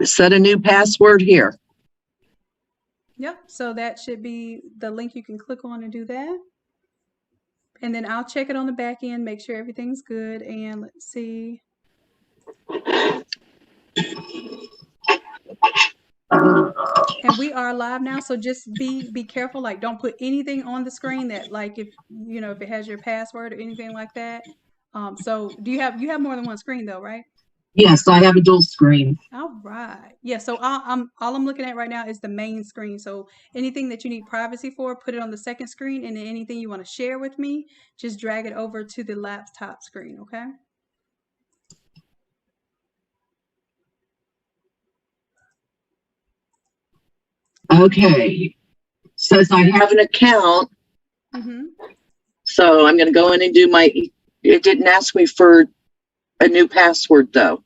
Set a new password here. Yep. So that should be the link you can click on and do that. And then I'll check it on the back end, make sure everything's good. And let's see. And we are live now, so just be careful. Like, don't put anything on the screen that, like, if if it has your password or anything like that. So do you have more than one screen though, right? Yes, I have a dual screen. All right. Yeah. So all I'm looking at right now is the main screen. So anything that you need privacy for, put it on the second screen, and then anything you want to share with me, just drag it over to the laptop screen. Okay. Okay. Says I have an account. Mm-hmm. So I'm going to go in and do it didn't ask me for a new password though.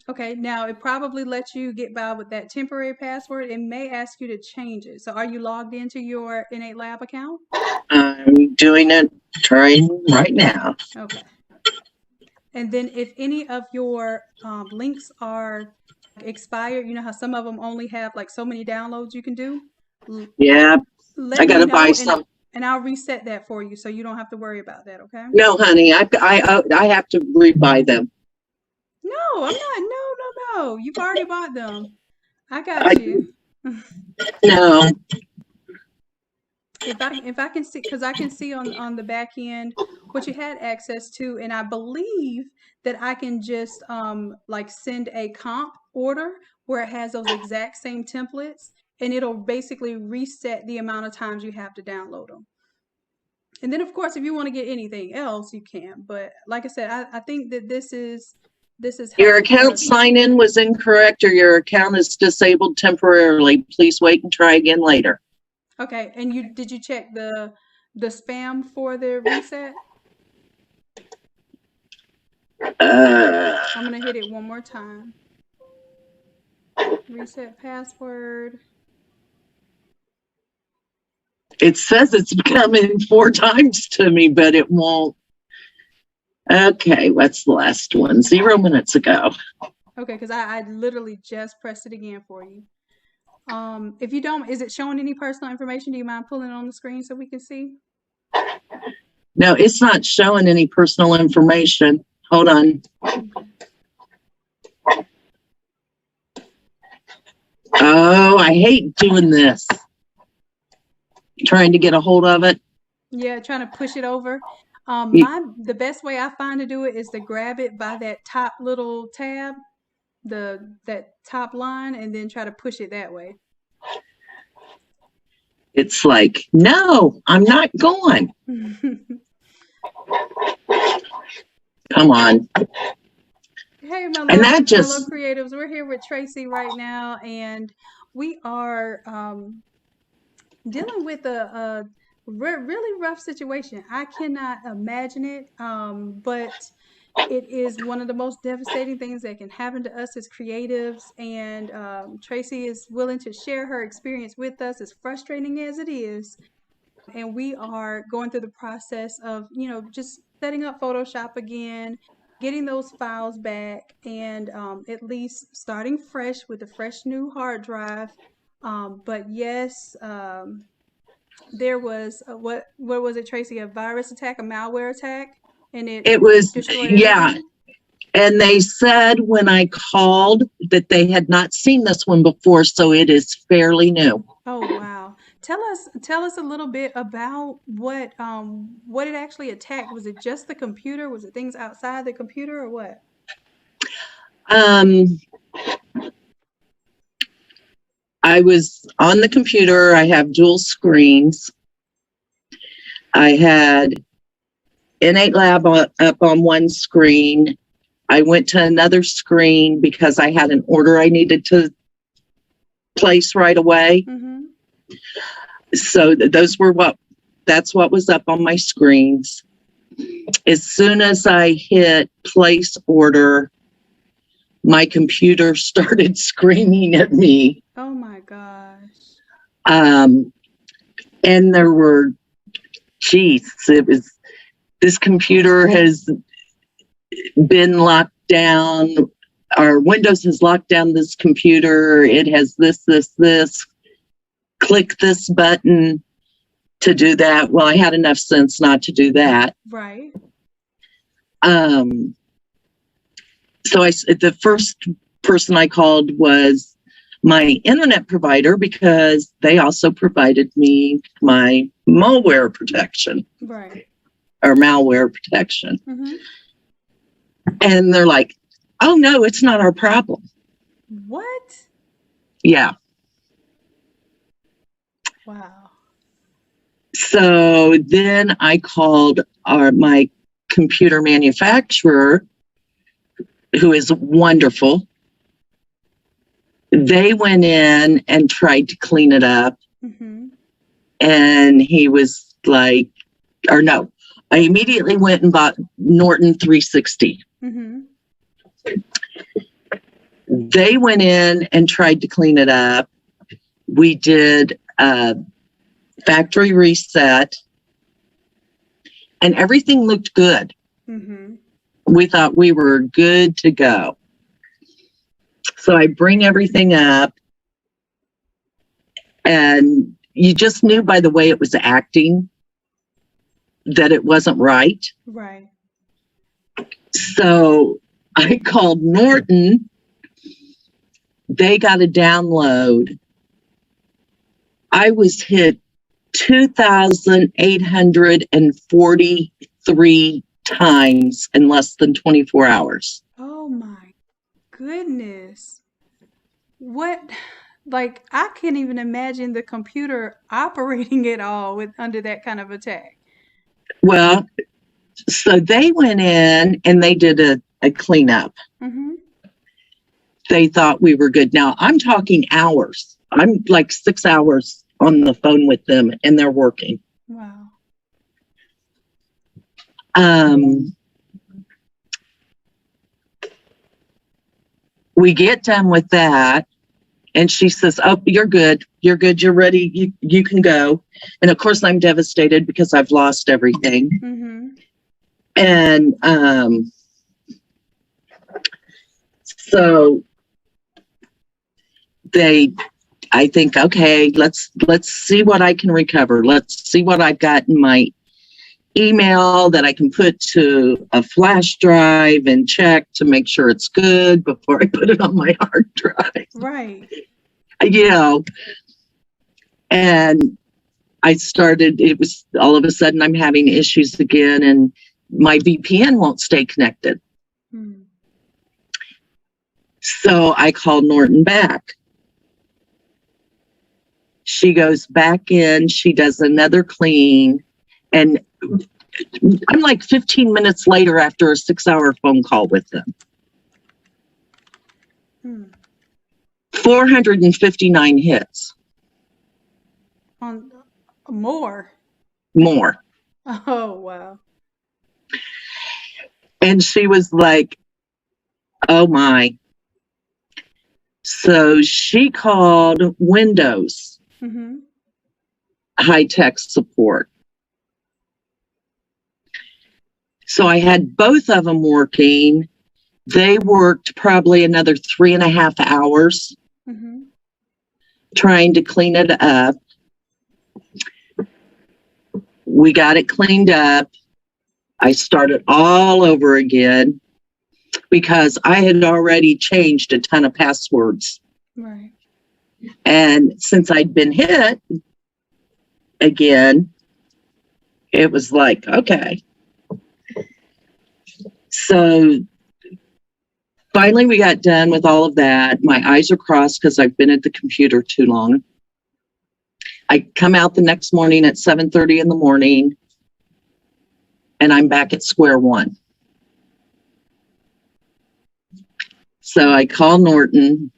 Okay, now it probably lets you get by with that temporary password. It may ask you to change it. So are you logged into your Innate Lab account? I'm doing it, trying right now. Okay. And then if any of your links are expired, you know how some of them only have like so many downloads you can do? Yeah, I got to buy some. And I'll reset that for you so you don't have to worry about that, okay? No, honey, I have to rebuy them. No, I'm not. No. You've already bought them. I got you. No. If I can see, because I can see on the back end what you had access to, and I believe that I can just like send a comp order where it has those exact same templates, and it'll basically reset the amount of times you have to download them. And then of course, if you want to get anything else, you can. But like I said, I think that this is your account sign in was incorrect, or your account is disabled temporarily. Please wait and try again later. Okay, and did you check the spam for the reset? I'm gonna hit it one more time. Reset password. It says it's coming 4 times to me, but it won't. Okay, what's the last one? 0 minutes ago. Okay, because I literally just pressed it again for you. If you don't, is it showing any personal information? Do you mind pulling it on the screen so we can see? No, it's not showing any personal information. Hold on. Oh, I hate doing this. Trying to get a hold of it. Yeah, trying to push it over. The best way I find to do it is to grab it by that top little tab, that top line, and then try to push it that way. It's like, no, I'm not going. Come on. Hey, my fellow creatives, we're here with Tracy right now, and we are dealing with a really rough situation. I cannot imagine it, but it is one of the most devastating things that can happen to us as creatives, and Tracy is willing to share her experience with us, as frustrating as it is. And we are going through the process of, just setting up Photoshop again, getting those files back, and at least starting fresh with a fresh new hard drive. But yes, there was what was it, Tracy? A virus attack, a malware attack, and it was destroyed everything? And they said when I called that they had not seen this one before, so it is fairly new. Oh wow! Tell us a little bit about what it actually attacked. Was it just the computer? Was it things outside the computer, or what? I was on the computer. I have dual screens. I had Innate Lab up on one screen. I went to another screen because I had an order I needed to place right away. Mm-hmm. So that's what was up on my screens. As soon as I hit place order, my computer started screaming at me. Oh my gosh. And there were, this this computer has been locked down, or Windows has locked down this computer. It has this. Click this button to do that. Well, I had enough sense not to do that. Right. So the first person I called was my internet provider, because they also provided me my malware protection. Right. Or malware protection. Mm-hmm. And they're like, oh no, it's not our problem. What? Yeah. Wow. So then I called my computer manufacturer, who is wonderful. They went in and tried to clean it up. Mm-hmm. And he was like, or no, I immediately went and bought Norton 360. Mm-hmm. They went in and tried to clean it up. We did a factory reset, and everything looked good. Mm-hmm. We thought we were good to go. So I bring everything up, and you just knew by the way it was acting that it wasn't right. Right. So I called Norton. They got a download. I was hit 2,843 times in less than 24 hours. Oh my goodness. What? Like, I can't even imagine the computer operating at all under that kind of attack. Well, so they went in and they did a cleanup. Mm-hmm. They thought we were good. Now, I'm talking hours. I'm like 6 hours on the phone with them, and they're working. Wow. We get done with that, and she says, oh, you're good. You're good. You're ready. You can go. And of course, I'm devastated because I've lost everything. Mm-hmm. And so I think, okay, let's see what I can recover. Let's see what I've got in my email that I can put to a flash drive and check to make sure it's good before I put it on my hard drive. Right. You know, and it was all of a sudden I'm having issues again, and my VPN won't stay connected. Hmm. So I called Norton back. She goes back in, she does another clean, and I'm like 15 minutes later after a 6-hour phone call with them. 459 hits. On more. Oh, wow. And she was like, oh my. So she called Windows Mm-hmm. high-tech support. So I had both of them working. They worked probably another 3.5 hours Mm-hmm. trying to clean it up. We got it cleaned up. I started all over again because I had already changed a ton of passwords. Right. And since I'd been hit again, it was like, okay. So finally we got done with all of that. My eyes are crossed because I've been at the computer too long. I come out the next morning at 7:30 in the morning, and I'm back at square one. So I call Norton.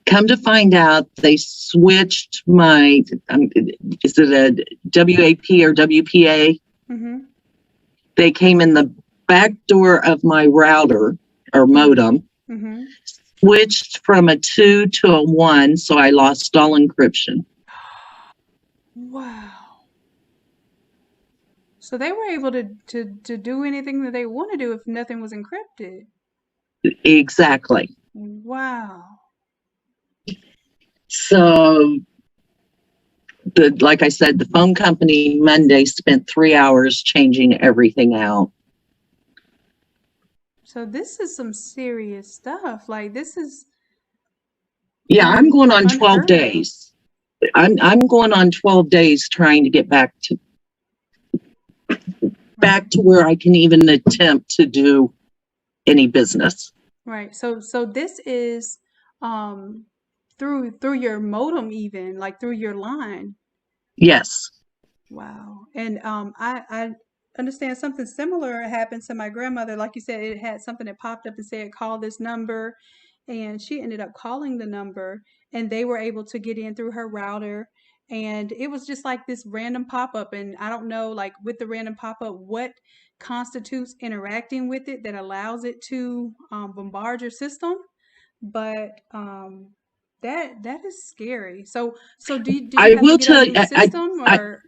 Come to find out, they switched my, is it a WAP or WPA? Mm-hmm. They came in the back door of my router or modem, Mm-hmm. switched from a 2 to a 1, so I lost all encryption. Wow. So they were able to do anything that they want to do if nothing was encrypted. Exactly. Wow. So like I said, the phone company Monday spent 3 hours changing everything out. So this is some serious stuff. Like this is, Yeah, I I'm mean, going on 12 unheard of. days. I'm going on 12 days trying to get back to where I can even attempt to do any business. Right. So this is um through your modem even, like through your line. Yes. Wow. And I understand something similar happened to my grandmother. Like you said, it had something that popped up and said call this number, and she ended up calling the number, and they were able to get in through her router. And it was just like this random pop-up, and I don't know, like with the random pop-up, what constitutes interacting with it that allows it to bombard your system. But that is scary. So did you I have to will get a tell new you, system or?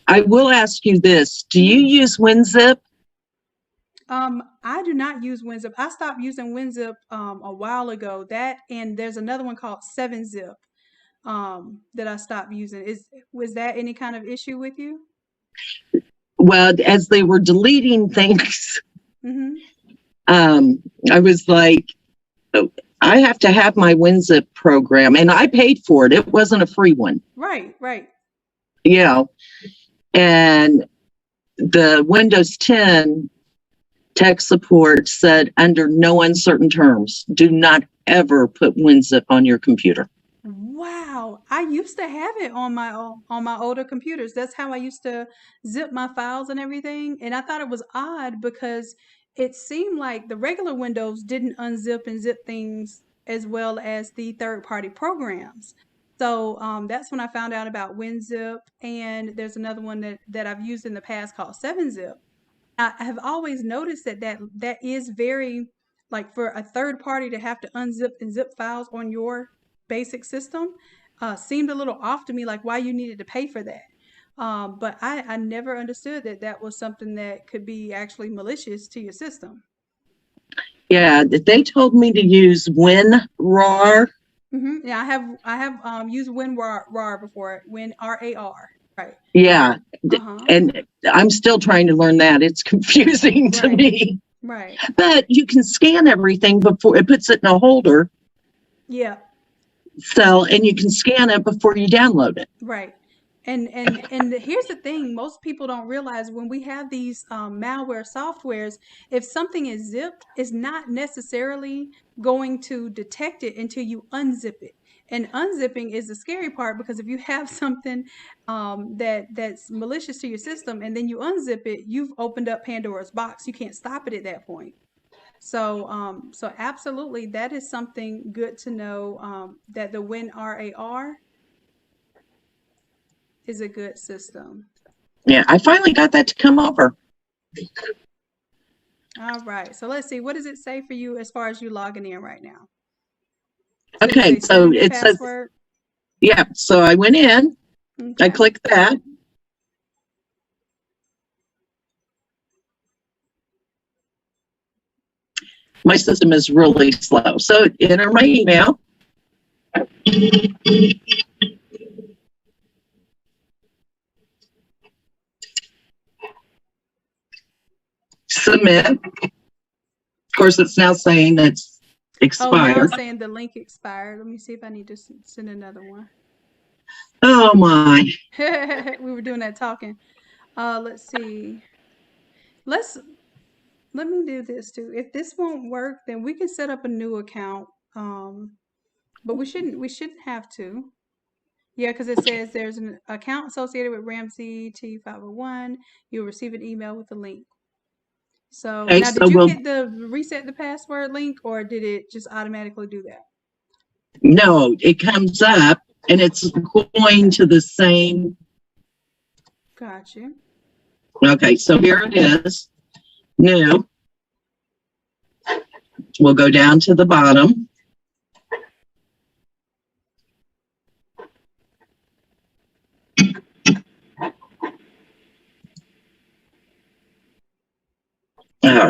I will ask you this. Do you use WinZip? I do not use WinZip. I stopped using WinZip a while ago. That and there's another one called 7-Zip that I stopped using. Was that any kind of issue with you? Well, as they were deleting things, Mm-hmm. I was like, oh, I have to have my WinZip program, and I paid for it. It wasn't a free one. Right, right. You know, and the Windows 10 tech support said, under no uncertain terms, do not ever put WinZip on your computer. Wow, I used to have it on my older computers. That's how I used to zip my files and everything. And I thought it was odd because it seemed like the regular Windows didn't unzip and zip things as well as the third-party programs. So that's when I found out about WinZip, and there's another one that I've used in the past called 7-Zip. I have always noticed that is very, like, for a third party to have to unzip and zip files on your basic system seemed a little off to me, like why you needed to pay for that. But I never understood that that was something that could be actually malicious to your system. Yeah, they told me to use WinRAR. Yeah, I have used WinRAR before. WinRAR, right? Yeah, Uh-huh. and I'm still trying to learn that. It's confusing to Right, me. right. But you can scan everything before it puts it in a holder. Yeah. So, and you can scan it before you download it. Right. And here's the thing, most people don't realize when we have these malware softwares, if something is zipped, it's not necessarily going to detect it until you unzip it. And unzipping is the scary part because if you have something that's malicious to your system and then you unzip it, you've opened up Pandora's box. You can't stop it at that point. So absolutely, that is something good to know, that the WinRAR is a good system. Yeah, I finally got that to come over. All right. So let's see. What does it say for you as far as you logging in right now? Does it Okay, say set a so new it says, password? yeah, so I went in, I Okay. clicked that. My system is really slow. So enter my email. Submit. Of course, it's now saying it's Oh, now expired. it's saying the link expired. Let me see if I need to send another one. Oh my. We were doing that talking. Let's see. Let's Let me do this too. If this won't work, then we can set up a new account. But we shouldn't have to. Yeah, because it says there's an account associated with Ramsey T501. You'll receive an email with a link. So Okay, now, did so you we'll, hit the reset the password link, or did it just automatically do that? no, it comes up and it's going to the same. Got you. Okay, so here it is. New. We'll go down to the bottom. Get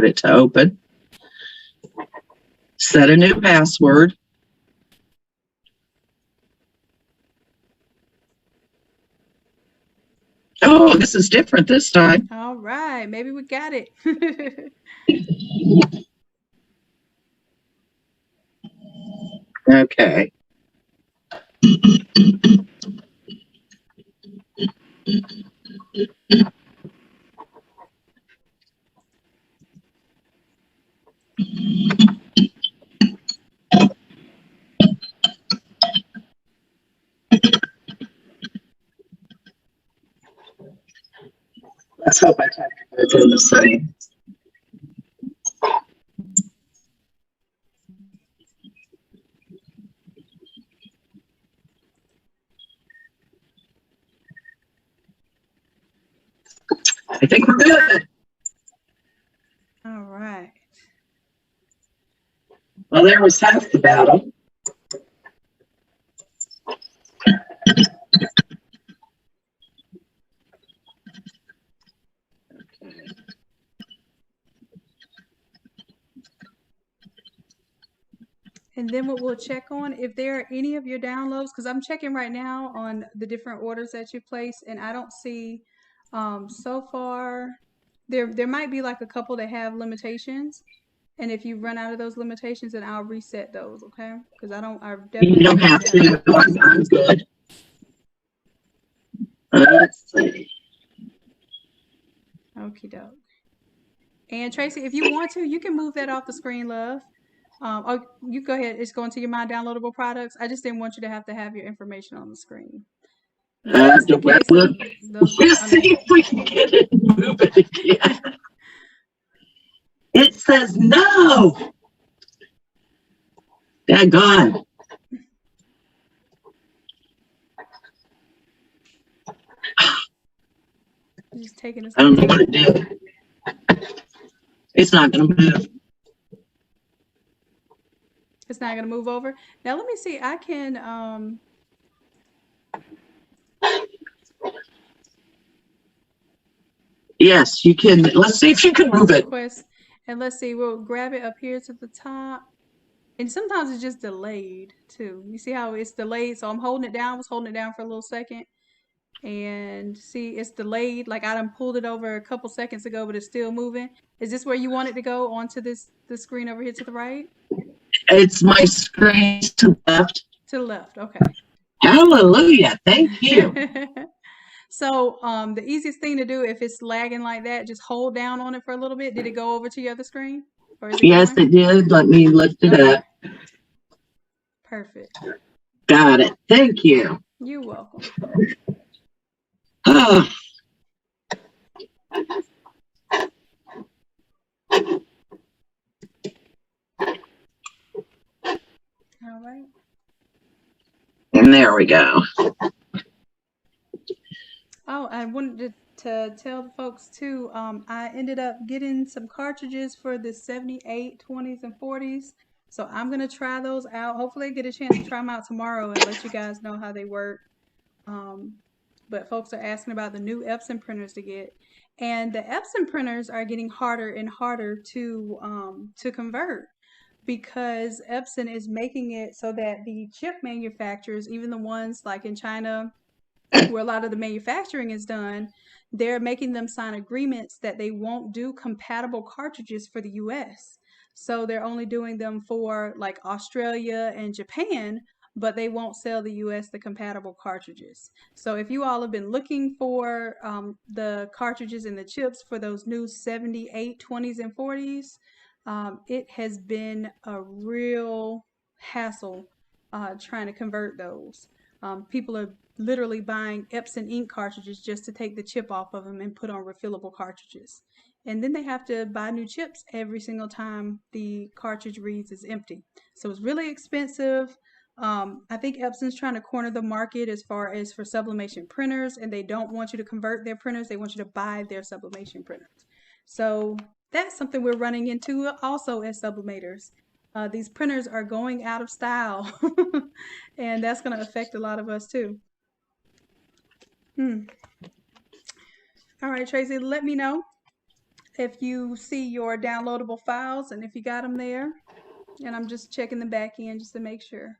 it to open. Set a new password. Oh, this is different this time. All right, maybe we got it. Okay. Let's hope I can do the same. I think we're good. All right. Well, there was half the battle. And then what we'll check on, if there are any of your downloads, because I'm checking right now on the different orders that you place, and I don't see so far there might be like a couple that have limitations. And if you run out of those limitations, then I'll reset those, okay? Because I definitely You don't have to. I'm good. Let's see. Okie doke. And Tracy, if you want to, you can move that off the screen, love. Oh, you go ahead. It's going to your My Downloadable Products. I just didn't want you to have your information on the screen. Let's see if we can get it and move it again. It says no. Daggone. Just taking this. I don't know what to do. It's not going to move. It's not going to move over. Now let me see. I can. Yes, you can. Let's see if you can move it. Request, and let's see. We'll grab it up here to the top. And sometimes it's just delayed too. You see how it's delayed? So I'm holding it down. I was holding it down for a little second. And see, it's delayed. Like I done pulled it over a couple seconds ago, but it's still moving. Is this where you want it to go onto the screen over here to the right? It's my screen to the left. To the left, okay. Hallelujah. Thank you. So the easiest thing to do if it's lagging like that, just hold down on it for a little bit. Did it go over to your other screen? Or is it yes, going? It did. Let me lift it up. Perfect. Got it. Thank you. You're welcome. Oh. All right. And there we go. Oh, I wanted to tell the folks too, I ended up getting some cartridges for the 78, 20s, and 40s. So I'm going to try those out. Hopefully I get a chance to try them out tomorrow and let you guys know how they work. But folks are asking about the new Epson printers to get. And the Epson printers are getting harder and harder to convert, because Epson is making it so that the chip manufacturers, even the ones like in China, where a lot of the manufacturing is done, they're making them sign agreements that they won't do compatible cartridges for the US. So they're only doing them for like Australia and Japan, but they won't sell the US the compatible cartridges. So if you all have been looking for the cartridges and the chips for those new 78, 20s, and 40s, it has been a real hassle trying to convert those. People are literally buying Epson ink cartridges just to take the chip off of them and put on refillable cartridges. And then they have to buy new chips every single time the cartridge reads is empty. So it's really expensive. I think Epson's trying to corner the market as far as for sublimation printers, and they don't want you to convert their printers. They want you to buy their sublimation printers. So that's something we're running into also as sublimators. These printers are going out of style, and that's going to affect a lot of us too. All All right, Tracy, let me know if you see your downloadable files and if you got them there. And I'm just checking the back end just to make sure.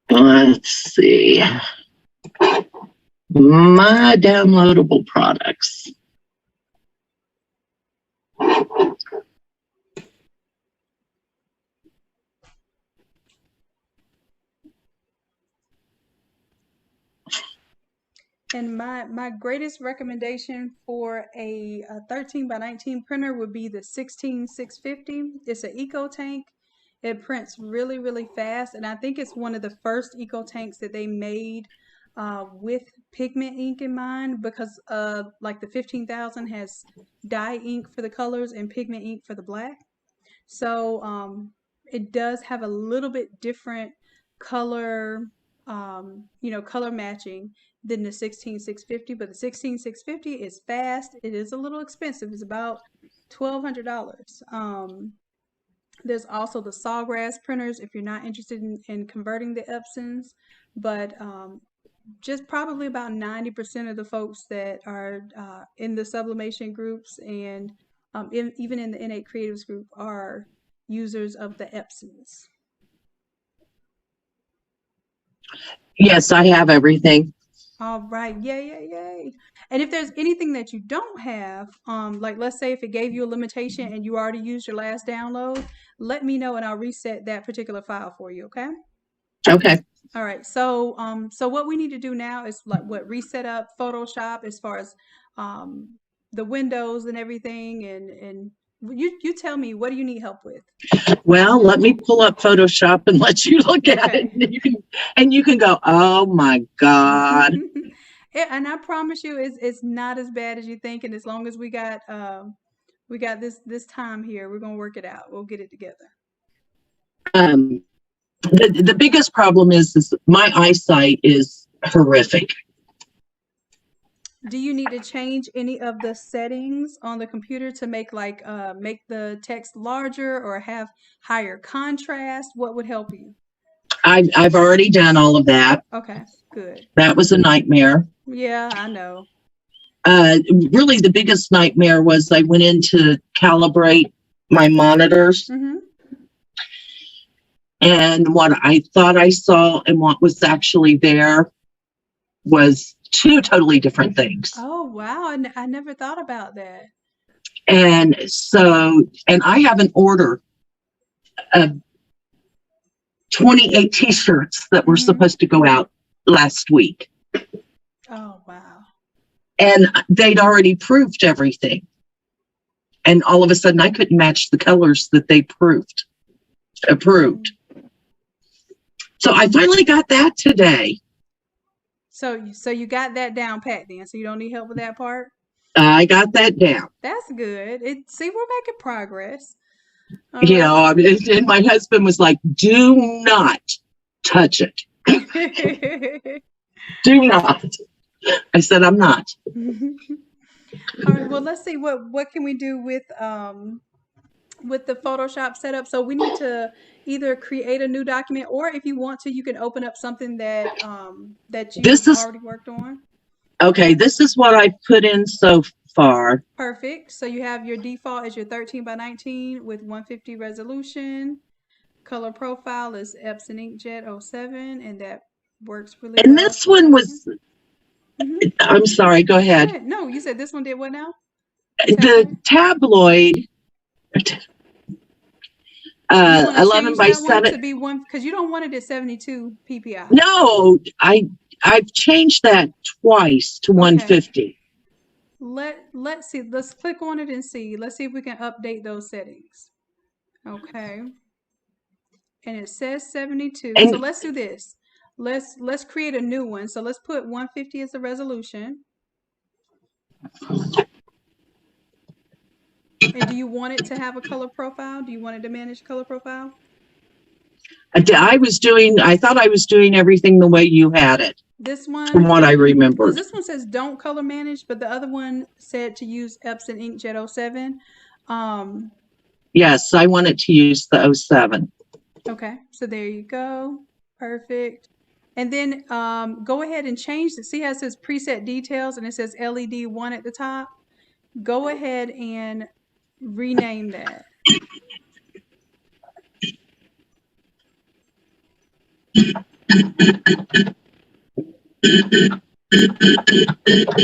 Let's see. My downloadable products. And my greatest recommendation for a 13 by 19 printer would be the 16650. It's an eco tank. It prints really, really fast, and I think it's one of the first eco tanks that they made with pigment ink in mind, because like the 15,000 has dye ink for the colors and pigment ink for the black. So it does have a little bit different color, color matching than the 16650, but the 16650 is fast. It is a little expensive. It's about $1,200. There's also the Sawgrass printers if you're not interested in converting the Epsons, but just probably about 90% of the folks that are in the sublimation groups and even in the Innate Creatives group are users of the Epsons. Yes, I have everything. All right, yay. And if there's anything that you don't have, like let's say if it gave you a limitation and you already used your last download, let me know and I'll reset that particular file for you, okay? Okay. All right, so what we need to do now is reset up Photoshop as far as the windows and everything, and you tell me, what do you need help with? Well, let me pull up Photoshop and let you look at it. And you can go, oh my God. And I promise you, it's not as bad as you think. And as long as we got this time here, we're gonna work it out. We'll get it together. The biggest problem is my eyesight is horrific. Do you need to change any of the settings on the computer to make make the text larger or have higher contrast? What would help you? I've already done all of that. Okay, good. That was a nightmare. Yeah, I know. Really, the biggest nightmare was I went in to calibrate my monitors. Mm-hmm. And what I thought I saw and what was actually there was two totally different things. Oh, wow. I never thought about that. And I have an order of 28 t-shirts that were supposed to go out last week. Oh, wow. And they'd already proved everything. And all of a sudden I couldn't match the colors that they approved. So I finally got that today. So you got that down pat then. So you don't need help with that part? I got that down. That's good. See, we're making progress. And my husband was like, do not touch it. Do not. I said, I'm not. All right, well, let's see what can we do with the Photoshop setup. So we need to either create a new document, or if you want to, you can open up something that you've already worked on. Okay, this is what I've put in so far. Perfect. So you have your default as your 13 by 19 with 150 resolution. Color profile is Epson Inkjet 07, and that works really well. And this one was, I'm sorry, go ahead. No, you said this one did what now? The tabloid, 11 by 7 to be one, because you don't want it at 72 ppi. No, I've changed that twice to 150. Let's see. Let's click on it and see. Let's see if we can update those settings. Okay. And it says 72. So let's do this. Let's create a new one. So let's put 150 as the resolution. And do you want it to have a color profile? Do you want it to manage color profile? I thought I was doing everything the way you had it. This one, from what I remember. This one says don't color manage, but the other one said to use Epson Inkjet 07. Yes, I wanted to use the 07. Okay, so there you go. Perfect. And then go ahead and change it. See how it says preset details and it says LED 1 at the top? Go ahead and rename that.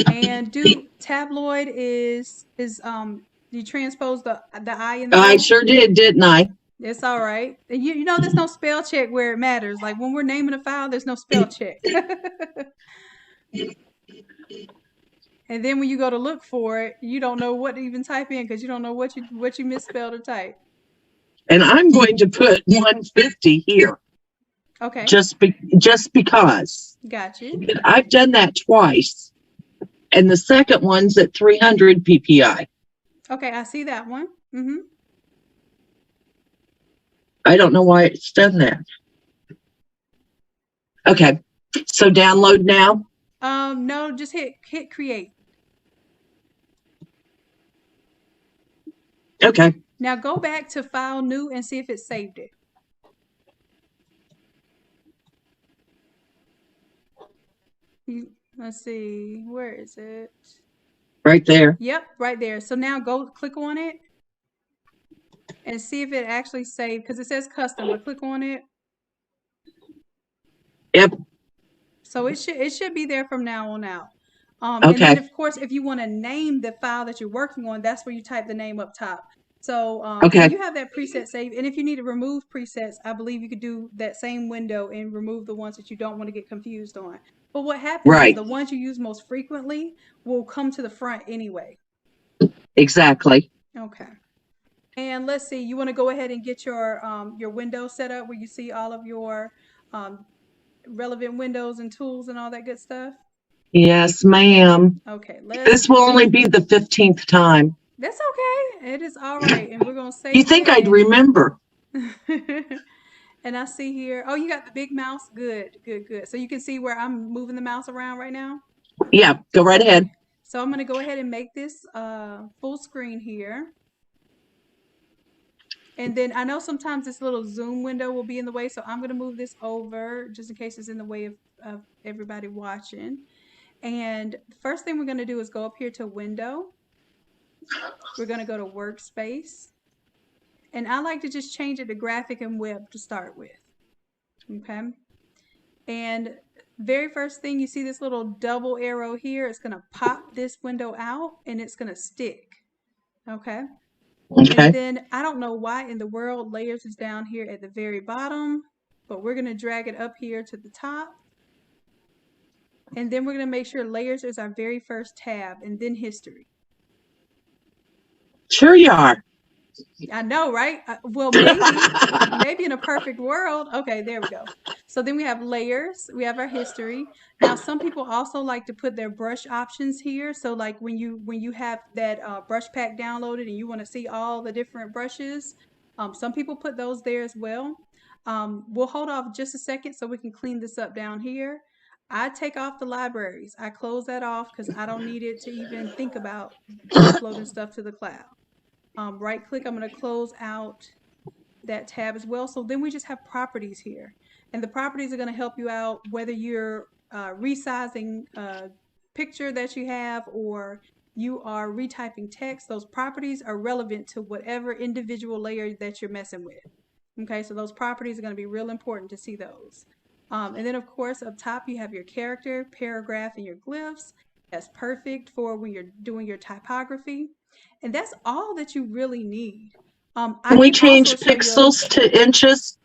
And do tabloid is you transpose the I in the I O? sure did, didn't I? It's all right. You know there's no spell check where it matters. Like when we're naming a file, there's no spell check. And then when you go to look for it, you don't know what to even type in because you don't know what you misspelled or typed. And I'm going to put 150 here. Okay. Just because. Got you. I've done that twice. And the second one's at 300 PPI. Okay, I see that one. Mm-hmm. I don't know why it's done that. Okay. So download now? No, just hit create. Okay. Now go back to file new and see if it saved it. Let's see, where is it? Right there. Yep, right there. So now go click on it and see if it actually saved because it says custom, but click on it. Yep. So it should be there from now on out. Okay. And then of course, if you want to name the file that you're working on, that's where you type the name up top. So okay. you have that preset saved. And if you need to remove presets, I believe you could do that same window and remove the ones that you don't want to get confused on. But what happens is the ones you use most frequently will come to the front anyway. Exactly. Okay. And let's see, you want to go ahead and get your window set up where you see all of your relevant windows and tools and all that good stuff? Yes, ma'am. Okay. This will only be the 15th time. That's okay. It is all right. And we're going to save You think I'd remember? And I see here, oh, you got the big mouse? Good, good, good. So you can see where I'm moving the mouse around right now? Yeah, go right ahead. So I'm going to go ahead and make this full screen here. And then I know sometimes this little zoom window will be in the way, so I'm going to move this over just in case it's in the way of everybody watching. And the first thing we're going to do is go up here to window. We're going to go to workspace. And I like to just change it to graphic and web to start with. Okay. And very first thing, you see this little double arrow here. It's going to pop this window out and it's going to stick. Okay. Okay. And then I don't know why in the world layers is down here at the very bottom, but we're going to drag it up here to the top. And then we're going to make sure layers is our very first tab and then history. Sure you are. I know, right? Well, maybe in a perfect world. Okay, there we go. So then we have layers. We have our history. Now, some people also like to put their brush options here. So like when you have that brush pack downloaded and you want to see all the different brushes, some people put those there as well. We'll hold off just a second so we can clean this up down here. I take off the libraries. I close that off because I don't need it to even think about uploading stuff to the cloud. Right click, I'm going to close out that tab as well. So then we just have properties here. And the properties are going to help you out whether you're resizing a picture that you have or you are retyping text. Those properties are relevant to whatever individual layer that you're messing with. Okay, so those properties are going to be real important to see those. And then, of course, up top, you have your character, paragraph, and your glyphs. That's perfect for when you're doing your typography. And that's all that you really need. Can we change pixels to inches?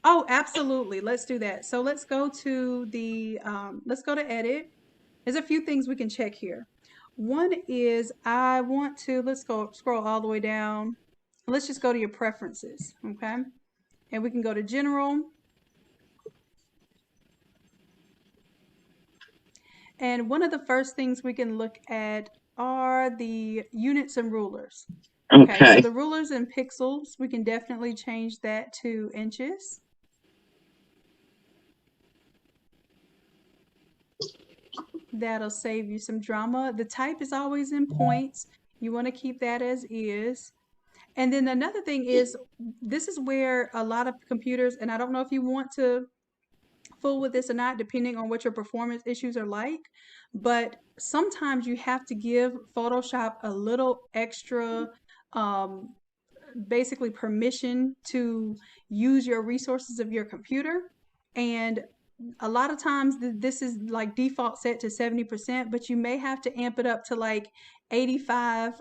Oh, absolutely. Let's do that. So let's go to edit. There's a few things we can check here. One is let's go scroll all the way down. Let's just go to your preferences. Okay. And we can go to general. And one of the first things we can look at are the units and rulers. Okay, so the rulers and pixels, we can definitely change that to inches. That'll save you some drama. The type is always in points. You want to keep that as is. And then another thing is, this is where a lot of computers, and I don't know if you want to fool with this or not, depending on what your performance issues are like. But sometimes you have to give Photoshop a little extra, um, basically permission to use your resources of your computer. And a lot of times this is like default set to 70%, but you may have to amp it up to like 85.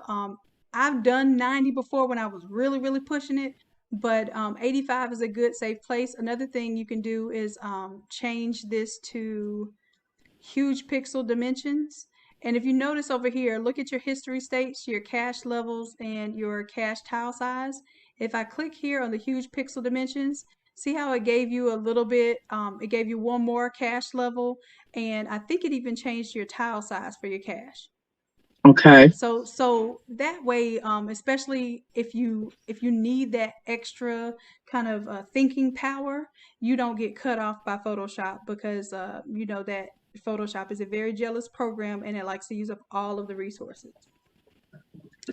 I've done 90 before when I was really pushing it, but 85 is a good safe place. Another thing you can do is change this to huge pixel dimensions. And if you notice over here, look at your history states, your cache levels, and your cache tile size. If I click here on the huge pixel dimensions, see how it gave you a little bit, it gave you one more cache level, and I think it even changed your tile size for your cache. Okay. So that way, especially if you need that extra kind of thinking power, you don't get cut off by Photoshop, because you know that Photoshop is a very jealous program and it likes to use up all of the resources.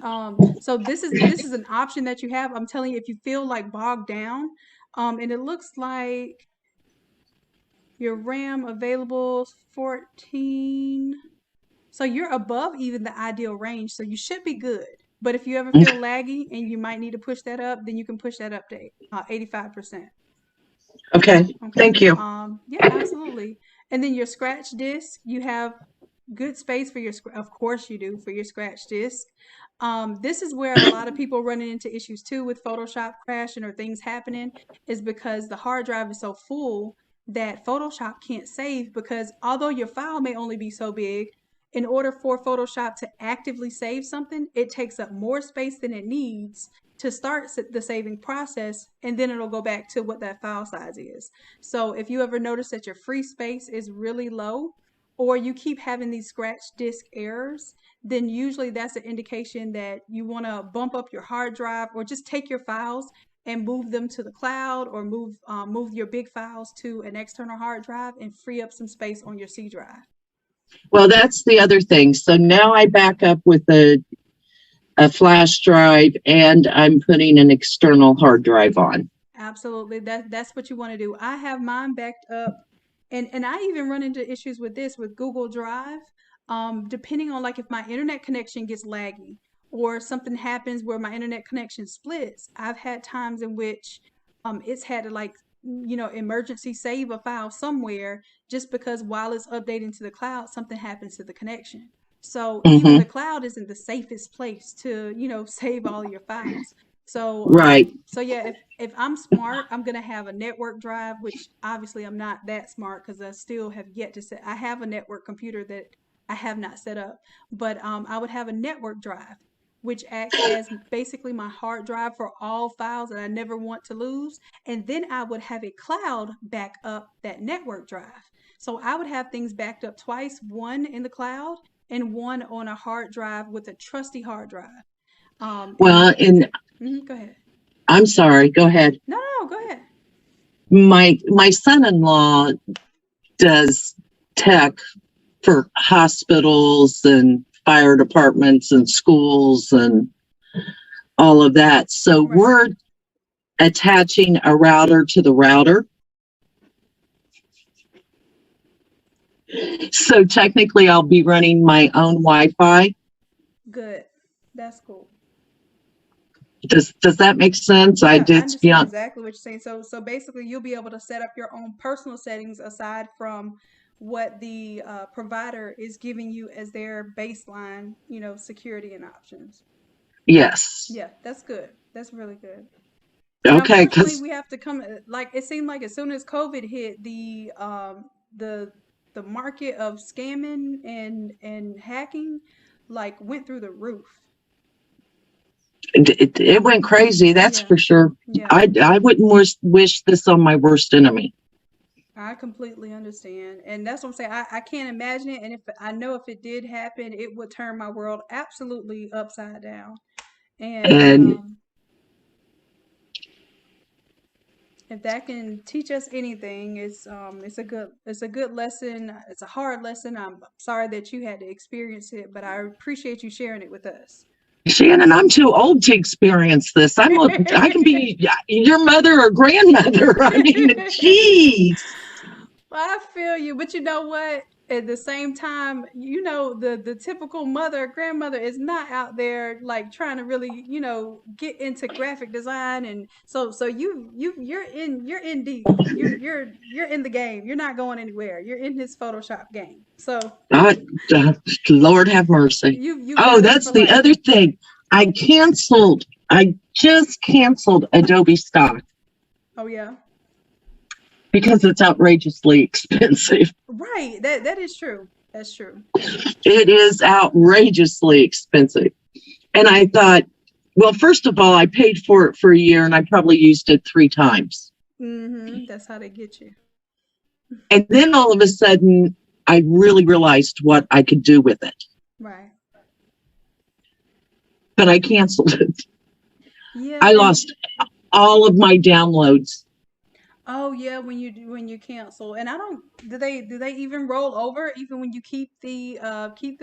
So this is an option that you have. I'm telling you, if you feel like bogged down, and it looks like your RAM available 14. So you're above even the ideal range, so you should be good. But if you ever feel laggy and you might need to push that up, then you can push that up to 85%. Okay. Thank you. Yeah, absolutely. And then your scratch disk, you have good space for your, of course you do, for your scratch disk. This is where a lot of people running into issues too with Photoshop crashing or things happening, is because the hard drive is so full that Photoshop can't save, because although your file may only be so big, in order for Photoshop to actively save something, it takes up more space than it needs to start the saving process, and then it'll go back to what that file size is. So if you ever notice that your free space is really low, or you keep having these scratch disk errors, then usually that's an indication that you want to bump up your hard drive, or just take your files and move them to the cloud, or move your big files to an external hard drive and free up some space on your C drive. Well, that's the other thing. So now I back up with a flash drive, and I'm putting an external hard drive on. Absolutely. That's what you want to do. I have mine backed up, and I even run into issues with this with Google Drive. Depending on, like, if my internet connection gets laggy, or something happens where my internet connection splits, I've had times in which it's had to, like, emergency save a file somewhere, just because while it's updating to the cloud, something happens to the connection. So even the cloud isn't the safest place to, save all your files. So right. So yeah, if I'm smart, I'm gonna have a network drive, which obviously I'm not that smart, because I still have yet to set. I have a network computer that I have not set up, but I would have a network drive, which acts as basically my hard drive for all files that I never want to lose. And then I would have a cloud back up that network drive. So I would have things backed up twice, one in the cloud and one on a hard drive with a trusty hard drive. Well, go ahead. I'm sorry, go ahead. No, go ahead. My son-in-law does tech for hospitals and fire departments and schools and all of that. So we're attaching a router to the router. So technically I'll be running my own Wi-Fi. Good. That's cool. Does that make sense? Yeah, I understand exactly what you're saying. So basically you'll be able to set up your own personal settings aside from what the provider is giving you as their baseline, security and options. Yes. Yeah, that's good. That's really good. Okay. Unfortunately, we have to come, like, it seemed like as soon as COVID hit, the market of scamming and hacking, like, went through the roof. It went crazy, that's for sure. Yeah. I wouldn't wish this on my worst enemy. I completely understand. And that's what I'm saying. I can't imagine it. And if I know if it did happen, it would turn my world absolutely upside down. And if that can teach us anything, it's a good lesson. It's a hard lesson. I'm sorry that you had to experience it, but I appreciate you sharing it with us. Shannon, I'm too old to experience this. I can be your mother or grandmother. I mean, geez. I feel you, but you know what? At the same time, the typical mother or grandmother is not out there like trying to really, get into graphic design, and so you're in deep. You're in the game. You're not going anywhere. You're in his Photoshop game. So God, Lord have mercy. you Oh, got us that's for the life. other thing. I just canceled Adobe stock Oh yeah. because it's outrageously expensive. Right. That is true. That's true. It is outrageously expensive. And I thought, well, first of all, I paid for it for a year and I probably used it 3 times. That's how they get you. And then all of a sudden, I really realized what I could do with it. Right. But I canceled it. Yeah. I lost all of my downloads. Oh yeah, when you cancel, and I don't. Do they even roll over even when you keep the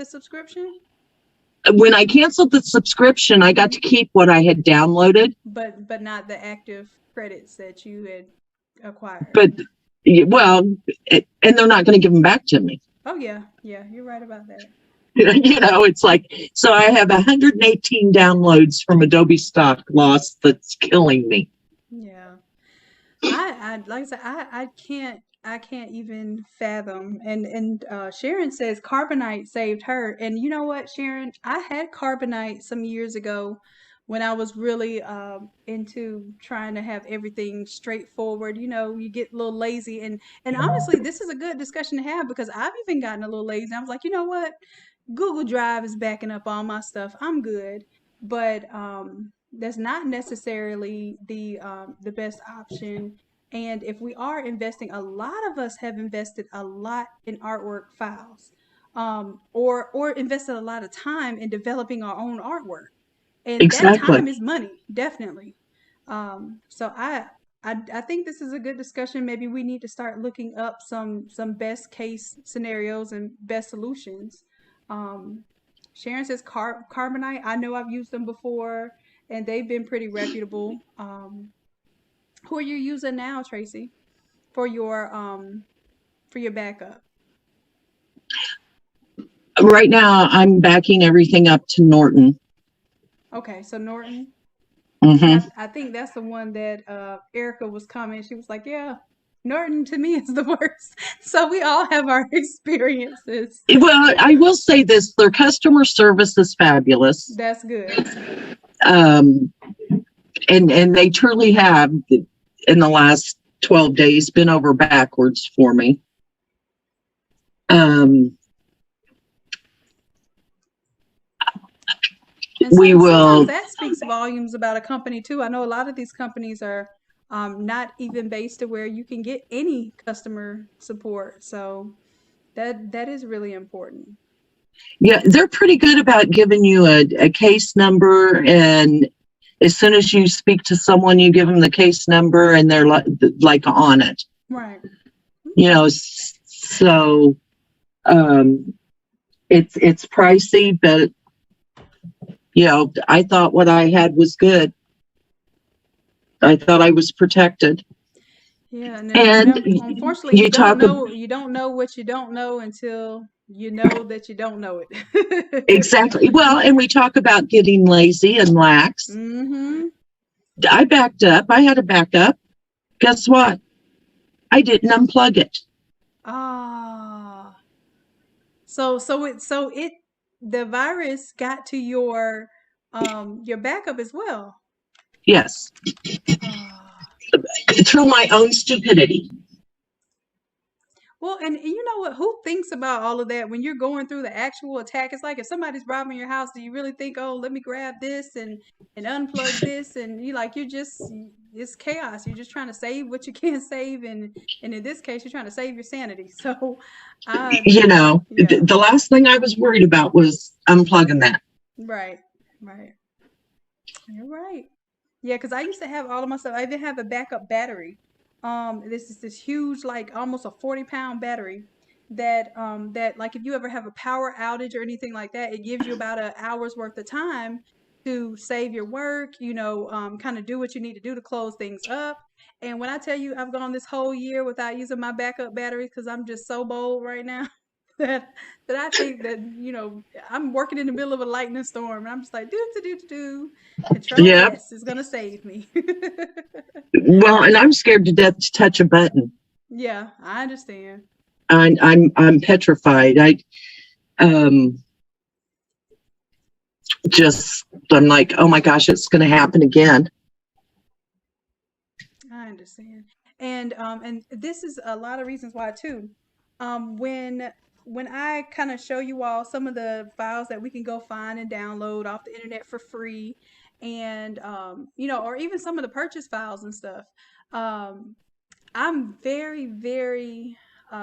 subscription? When I canceled the subscription, I got to keep what I had downloaded. But not the active credits that you had acquired. But, well, and they're not going to give them back to me. Oh yeah, you're right about that. It's like, so I have 118 downloads from Adobe stock lost that's killing me. Yeah. I like I said, I can't even fathom. And Sharon says carbonite saved her. And you know what, Sharon? I had carbonite some years ago when I was really into trying to have everything straightforward. You get a little lazy, and honestly, this is a good discussion to have because I've even gotten a little lazy. I was like, you know what? Google Drive is backing up all my stuff. I'm good. But that's not necessarily the best option. And if we are investing, a lot of us have invested a lot in artwork files, or invested a lot of time in developing our own artwork, and that time Exactly. is money, definitely. So I think this is a good discussion. Maybe we need to start looking up some best case scenarios and best solutions. Um, Sharon says Carbonite. I know I've used them before, and they've been pretty reputable. Who are you using now, Tracy, for your backup? Right now, I'm backing everything up to Norton. Okay, so Norton. Hmm. I think that's the one that Erica was commenting. She was like, "Yeah, Norton to me is the worst." So we all have our experiences. Well, I will say this, their customer service is fabulous. That's good. Um, and they truly have, in the last 12 days, been over backwards for me. And sometimes that speaks volumes about a company too. I know a lot of these companies are not even based to where you can get any customer support. So that is really important. Yeah, they're pretty good about giving you a case number, and as soon as you speak to someone, you give them the case number, and they're like on it. Right. So it's pricey, but I thought what I had was good. I thought I was protected. Yeah, and unfortunately, you don't know what you don't know until you know that you don't know it. Exactly. Well, and we talk about getting lazy and lax. Mm-hmm. I backed up. I had a backup. Guess what? I didn't unplug it. Ah. So the virus got to your backup as well. Yes. Ah. Through my own stupidity. Well, and you know what? Who thinks about all of that when you're going through the actual attack? It's like if somebody's robbing your house, do you really think, oh, let me grab this and unplug this? And it's chaos. You're just trying to save what you can't save, and in this case, you're trying to save your sanity. So, yeah. The last thing I was worried about was unplugging that. Right. You're right. Yeah, because I used to have all of my stuff. I even have a backup battery. This is this huge, like almost a 40-pound battery that like if you ever have a power outage or anything like that, it gives you about an hour's worth of time to save your work, kind of do what you need to do to close things up. And when I tell you I've gone this whole year without using my backup batteries because I'm just so bold right now that I think that, I'm working in the middle of a lightning storm and I'm just like do do do do do. Control Yeah. S is gonna save me. Well, and I'm scared to death to touch a button. Yeah, I understand. I'm petrified. Um I'm like, oh my gosh, it's going to happen again. I understand. And this is a lot of reasons why too. When I kind of show you all some of the files that we can go find and download off the internet for free, and or even some of the purchase files and stuff, um, I'm very, very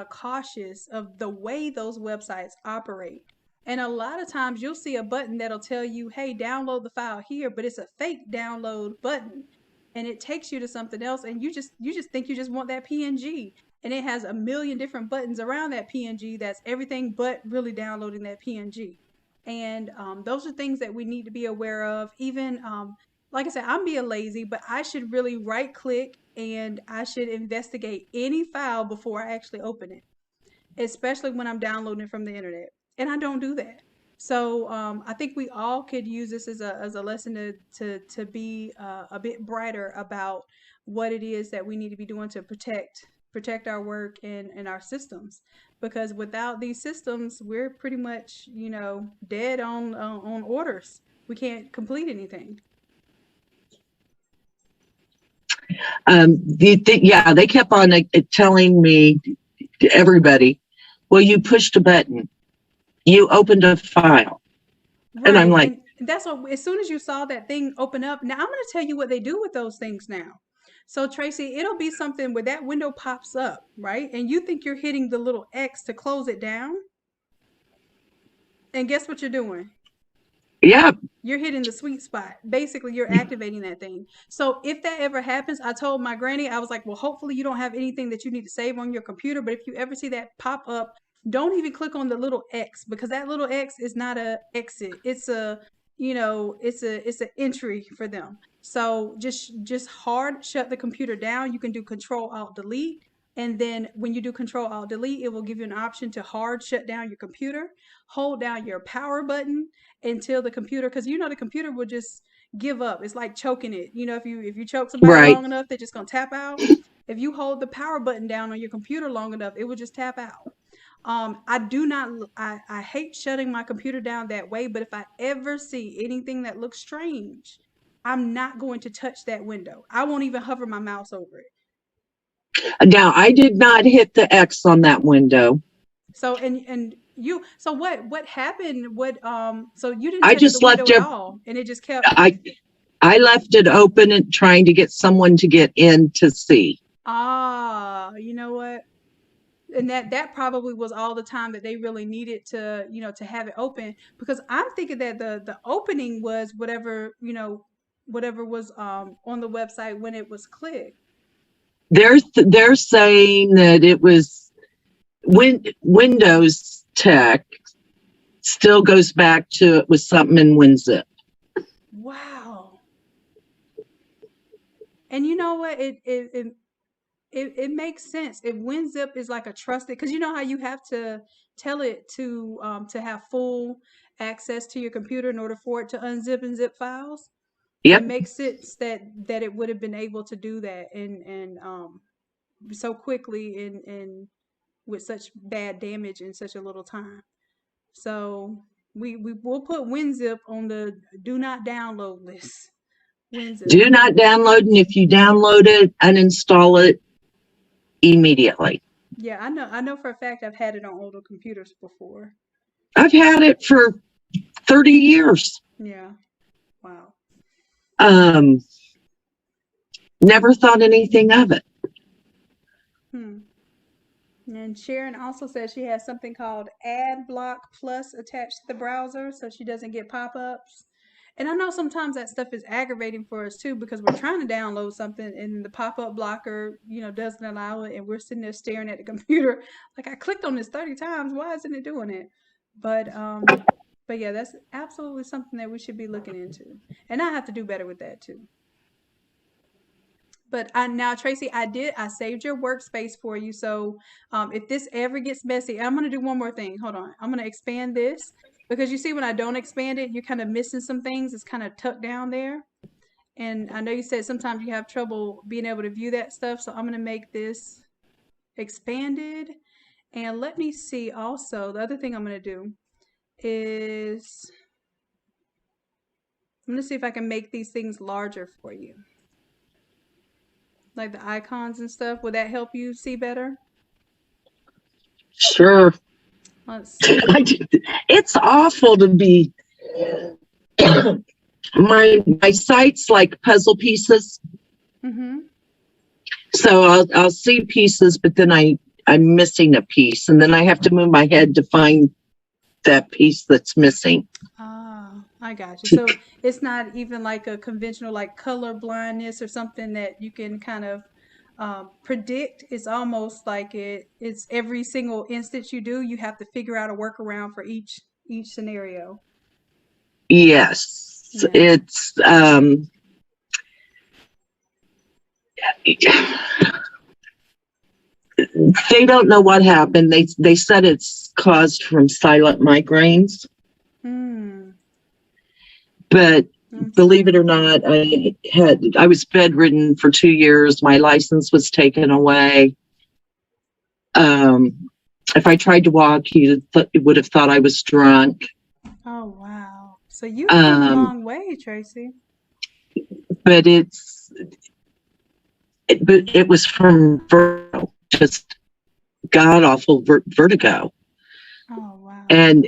cautious of the way those websites operate. And a lot of times you'll see a button that'll tell you, hey, download the file here, but it's a fake download button. And it takes you to something else, and you just think you just want that PNG. And it has a million different buttons around that PNG that's everything but really downloading that PNG. And those are things that we need to be aware of. Even like I said, I'm being lazy, but I should really right click and I should investigate any file before I actually open it, especially when I'm downloading it from the internet. And I don't do that. So I think we all could use this as a lesson to be a bit brighter about what it is that we need to be doing to protect our work and our systems. Because without these systems, we're pretty much dead on orders. We can't complete anything. Yeah, they kept on telling me, everybody, well, you pushed a button, you opened a file. Right. And I'm like, and that's what, as soon as you saw that thing open up, now I'm going to tell you what they do with those things now. So, Tracy, it'll be something where that window pops up, right? And you think you're hitting the little X to close it down. And guess what you're doing? yeah, You're hitting the sweet spot. Basically, you're activating that thing. So if that ever happens, I told my granny, I was like, well, hopefully you don't have anything that you need to save on your computer. But if you ever see that pop up, don't even click on the little X, because that little X is not a exit. It's a, it's an entry for them. So just hard shut the computer down. You can do Control Alt Delete. And then when you do Control Alt Delete, it will give you an option to hard shut down your computer. Hold down your power button until the computer, because the computer will just give up. It's like choking it. If you choke somebody right. long enough, they're just gonna tap out. If you hold the power button down on your computer long enough, it will just tap out. I do not. I hate shutting my computer down that way. But if I ever see anything that looks strange, I'm not going to touch that window. I won't even hover my mouse over it. Now, I did not hit the X on that window. So so what happened? So you didn't I touch the just window left at it. all, and it just kept. I left it open and trying to get someone to get in to see. You know what? And that probably was all the time that they really needed to have it open, because I'm thinking that the opening was whatever was on the website when it was clicked. They're saying that it was Windows tech still goes back to it was something in WinZip. Wow. And you know what? It makes sense if WinZip is like a trusted, because you know how you have to tell it to have full access to your computer in order for it to unzip and zip files. It Yep. makes sense that it would have been able to do that and so quickly and with such bad damage in such a little time. So we will put WinZip on the do not download list. WinZip. Do not download, and if you download it, uninstall it immediately. Yeah, I know for a fact I've had it on older computers before. I've had it for 30 years. Yeah. Wow. Never thought anything of it. And Sharon also says she has something called Ad Block Plus attached to the browser so she doesn't get pop-ups. And I know sometimes that stuff is aggravating for us too, because we're trying to download something and the pop-up blocker, doesn't allow it, and we're sitting there staring at the computer like, I clicked on this 30 times, why isn't it doing it? But yeah, that's absolutely something that we should be looking into. And I have to do better with that too. But now, Tracy, I saved your workspace for you. So if this ever gets messy, I'm going to do one more thing. Hold on. I'm going to expand this because you see when I don't expand it, you're kind of missing some things. It's kind of tucked down there. And I know you said sometimes you have trouble being able to view that stuff. So I'm going to make this expanded. And let me see also, the other thing I'm going to do is I'm going to see if I can make these things larger for you. Like the icons and stuff. Would that help you see better? Sure. Let's see. It's awful to be my site's like puzzle pieces. Mm-hmm. So I'll see pieces, but then I'm missing a piece, and then I have to move my head to find that piece that's missing. Ah, I got you. So it's not even like a conventional like color blindness or something that you can kind of predict. It's almost like it's every single instance you do, you have to figure out a workaround for each scenario. Yes, Yeah. it's they don't know what happened. They said it's caused from silent migraines. But believe it or not, I was bedridden for 2 years. My license was taken away. If I tried to walk, you would have thought I was drunk. Oh wow! So you've come a long way, Tracy. But it was from vertigo, just god awful vertigo. Oh wow! And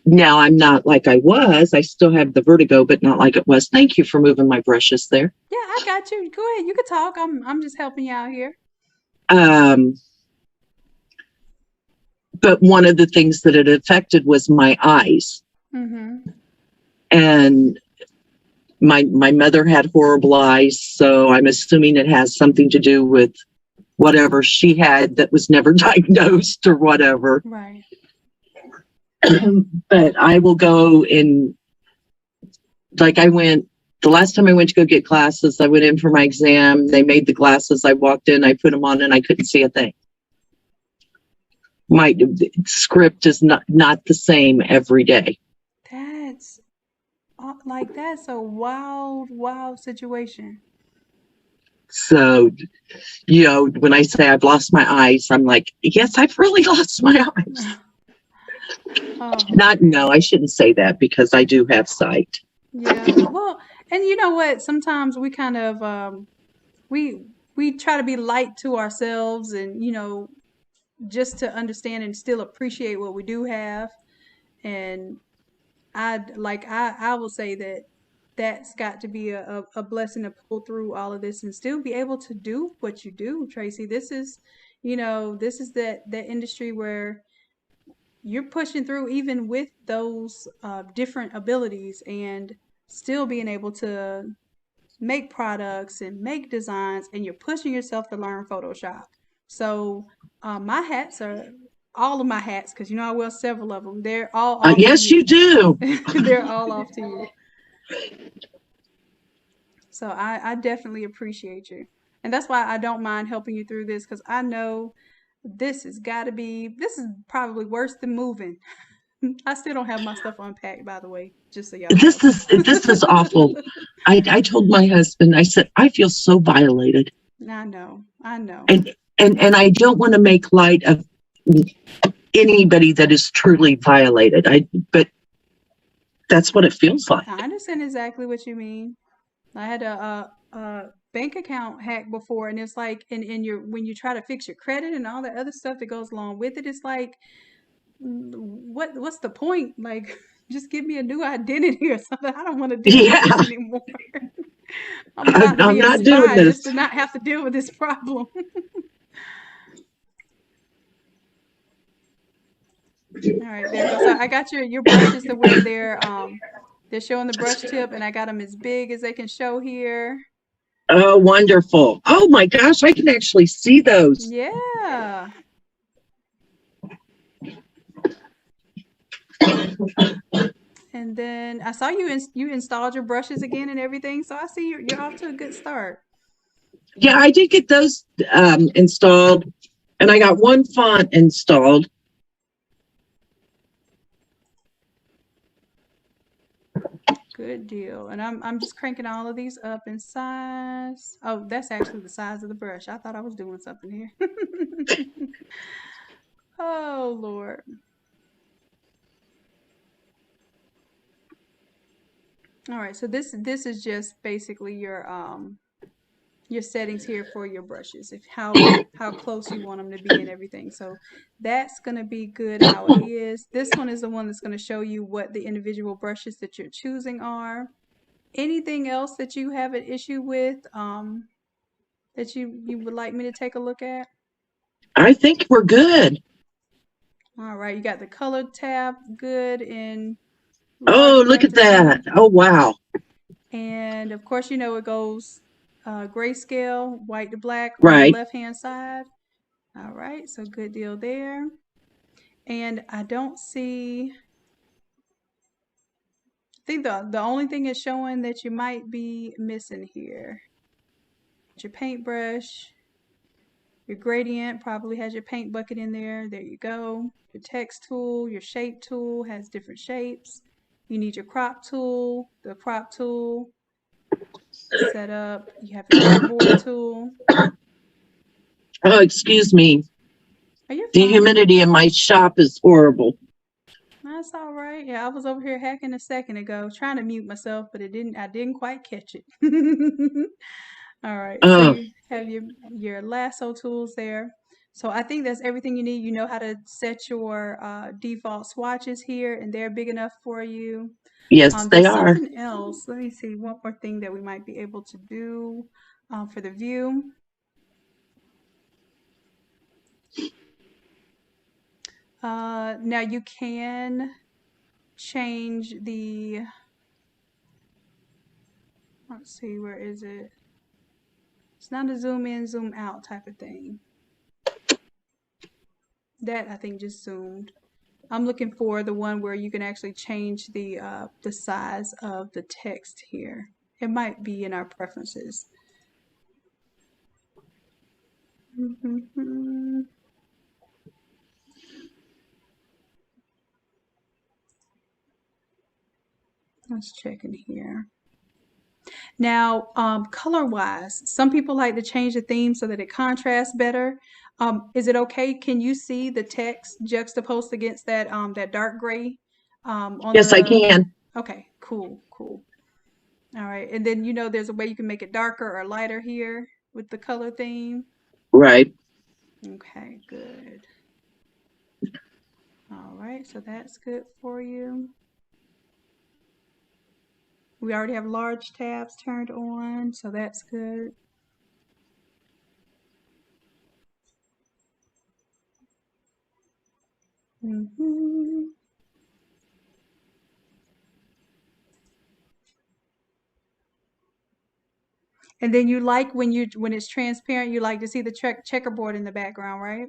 now I'm not like I was. I still have the vertigo, but not like it was. Thank you for moving my brushes there. Yeah, I got you. Go ahead. You can talk. I'm just helping you out here. But one of the things that it affected was my eyes. Mm-hmm. And my mother had horrible eyes, so I'm assuming it has something to do with whatever she had that was never diagnosed or whatever. Right. But I will go in, like the last time I went to go get glasses, I went in for my exam. They made the glasses. I walked in, I put them on, and I couldn't see a thing. My script is not the same every day. That's a wild situation. So, when I say I've lost my eyes, I'm like, yes, I've really lost my eyes. No, I shouldn't say that because I do have sight. Yeah. Well, and you know what? Sometimes we kind of we try to be light to ourselves and just to understand and still appreciate what we do have. And I will say that's got to be a blessing to pull through all of this and still be able to do what you do, Tracy. This is that industry where you're pushing through even with those different abilities and still being able to make products and make designs, and you're pushing yourself to learn Photoshop. So my hats are all of my hats, because I wear several of them. They're all off yes, to you. You do. They're all off to you. So I definitely appreciate you. And that's why I don't mind helping you through this, because I know this is probably worse than moving. I still don't have my stuff unpacked, by the way, just so y'all know. This is awful. I told my husband, I said, I feel so violated. I know. And I don't want to make light of anybody that is truly violated. But that's what it feels like. I understand exactly what you mean. I had a bank account hack before, and it's like, when you try to fix your credit and all the other stuff that goes along with it, it's like, what's the point? Like, just give me a new identity or something. I don't want to deal with this anymore. I'm about to be a spy just to not have to deal with this problem. All right, there goes. So I got your brushes to where they're showing the brush tip, and I got them as big as they can show here. Oh, wonderful. Oh my gosh, I can actually see those. Yeah. And then I saw you installed your brushes again and everything, so I see you're off to a good start. Yeah, I did get those installed, and I got one font installed. Good deal. And I'm just cranking all of these up in size. Oh, that's actually the size of the brush. I thought I was doing something here. Oh, Lord. All right, so this is just basically your settings here for your brushes, if how close you want them to be and everything. So that's going to be good how it is. This one is the one that's going to show you what the individual brushes that you're choosing are. Anything else that you have an issue with that you would like me to take a look at? I think we're good. All right, you got the color tab good in large Oh, enough look at to see. that. Oh, wow. And of course, you know it goes grayscale, white to black on the Right. left-hand side. All right, so good deal there. And I don't see, I think the only thing it's showing that you might be missing here. Your paintbrush, your gradient probably has your paint bucket in there. There you go. Your text tool, your shape tool has different shapes. You need your crop tool, the crop tool set up. You have your artboard tool. Oh, excuse me. Oh, you're The fine. humidity in my shop is horrible. That's all right. Yeah, I was over here hacking a second ago, trying to mute myself, but I didn't quite catch it. All right, so Oh, you have your lasso tools there. So I think that's everything you need. You know how to set your default swatches here, and they're big enough for you. yes, they There's are. something else. Let me see, one more thing that we might be able to do for the view. Now you can change the, let's see, where is it? It's not a zoom in, zoom out type of thing. That I think just zoomed. I'm looking for the one where you can actually change the size of the text here. It might be in our preferences. Let's check in here. Now, color-wise, some people like to change the theme so that it contrasts better. Is it okay? Can you see the text juxtaposed against that that dark gray on Yes, I the? can. Okay, cool, cool. All right, and then you know there's a way you can make it darker or lighter here with the color theme. Right. Okay, good. All right, so that's good for you. We already have large tabs turned on, so that's good. Mm-hmm. And then you like when it's transparent, you like to see the checkerboard in the background, right?